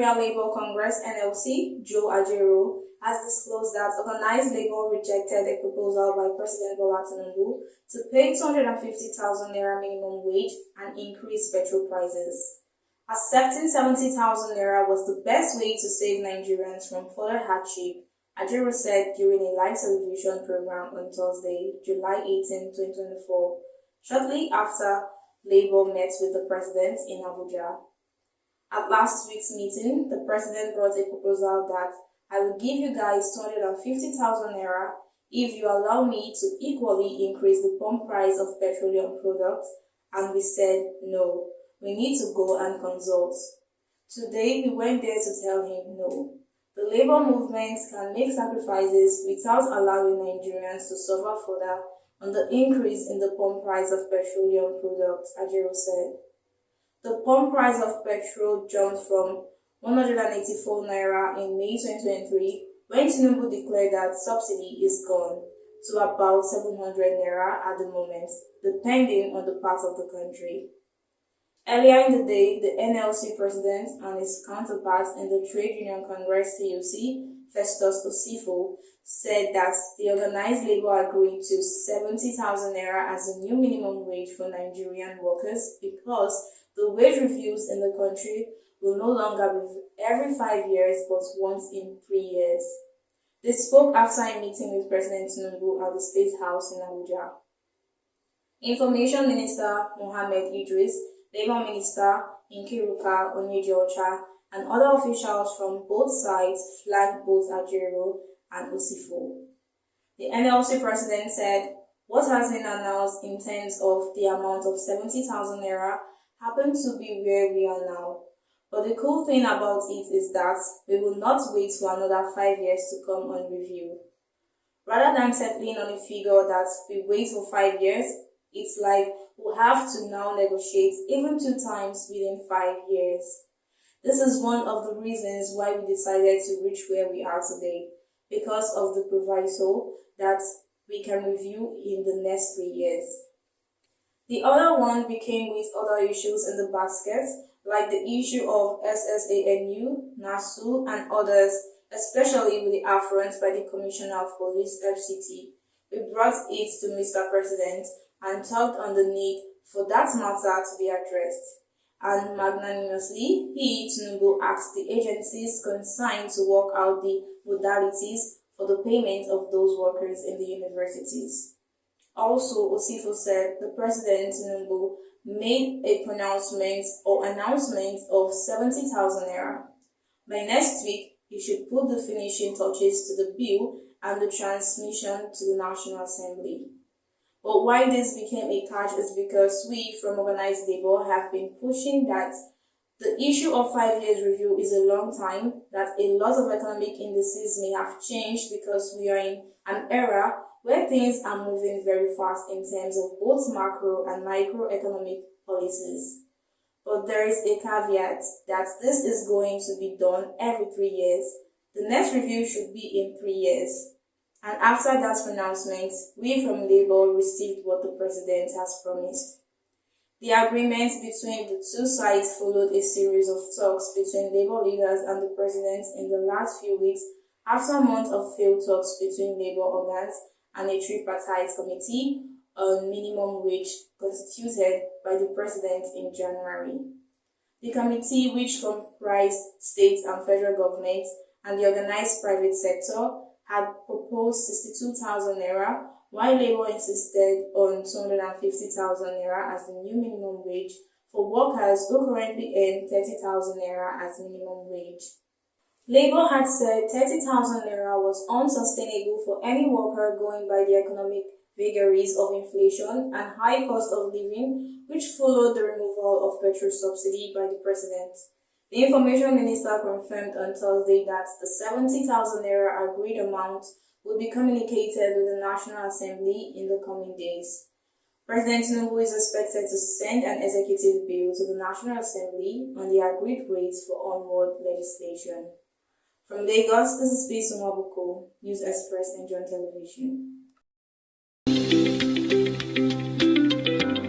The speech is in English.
Nigeria Labour Congress (NLC), Joe Ajero, has disclosed that organized labor rejected a proposal by President Bola Tinubu to pay 250,000 naira minimum wage and increase petrol prices. Accepting 70,000 naira was the best way to save Nigerians from further hardship, Ajero said during a live television program on Thursday, July 18, 2024, shortly after Labour met with the president in Abuja. At last week's meeting, the president brought a proposal that I will give you guys 250,000 naira if you allow me to equally increase the pump price of petroleum products, and we said no, we need to go and consult. Today, we went there to tell him no. The labor movement can make sacrifices without allowing Nigerians to suffer further on the increase in the pump price of petroleum products, Ajero said. The pump price of petrol jumped from 184 naira in May 2023 when Tinubu declared that subsidy is gone to about 700 naira at the moment, depending on the part of the country. Earlier in the day, the NLC president and his counterpart in the Trade Union Congress TUC, Festus Osifo, said that the organized labor agreed to 70,000 naira as a new minimum wage for Nigerian workers because the wage reviews in the country will no longer be every 5 years but once in 3 years. They spoke after a meeting with President Tinubu at the State House in Abuja. Information Minister Mohammed Idris, Labour Minister Nkiruka Onyeji-Ocha, and other officials from both sides flagged both Ajero and Osifo. The NLC president said, what has been announced in terms of the amount of 70,000 naira happened to be where we are now. But the cool thing about it is that we will not wait for another 5 years to come on review. Rather than settling on a figure that we wait for 5 years, it's like we'll have to now negotiate even 2 times within 5 years. This is one of the reasons why we decided to reach where we are today, because of the proviso that we can review in the next 3 years. The other one became with other issues in the basket, like the issue of SSANU, NASU, and others, especially with the affront by the Commissioner of Police (FCT). We brought it to Mr. President and talked on the need for that matter to be addressed. And magnanimously, he, Tinubu, asked the agencies concerned to work out the modalities for the payment of those workers in the universities. Also, Osifo said the President Tinubu made a announcement of 70,000 naira. By next week, he should put the finishing touches to the bill and the transmission to the National Assembly. But why this became a catch is because we from organized labor have been pushing that the issue of 5 years review is a long time, that a lot of economic indices may have changed because we are in an era where things are moving very fast in terms of both macro and microeconomic policies. But there is a caveat that this is going to be done every 3 years. The next review should be in 3 years. And after that pronouncement, we from Labour received what the President has promised. The agreement between the two sides followed a series of talks between Labour leaders and the President in the last few weeks after a month of failed talks between Labour organs and a tripartite committee on minimum wage constituted by the President in January. The committee, which comprised state and federal governments and the organized private sector, had proposed 62,000 naira, while Labour insisted on 250,000 naira as the new minimum wage for workers who currently earn 30,000 naira as minimum wage. Labour had said 30,000 naira was unsustainable for any worker going by the economic vagaries of inflation and high cost of living, which followed the removal of petrol subsidy by the President. The Information Minister confirmed on Thursday that the 70,000 naira agreed amount will be communicated with the National Assembly in the coming days. President Tinubu is expected to send an executive bill to the National Assembly on the agreed rates for onward legislation. From Lagos, this is Peace Umabuko, News Express and John Television.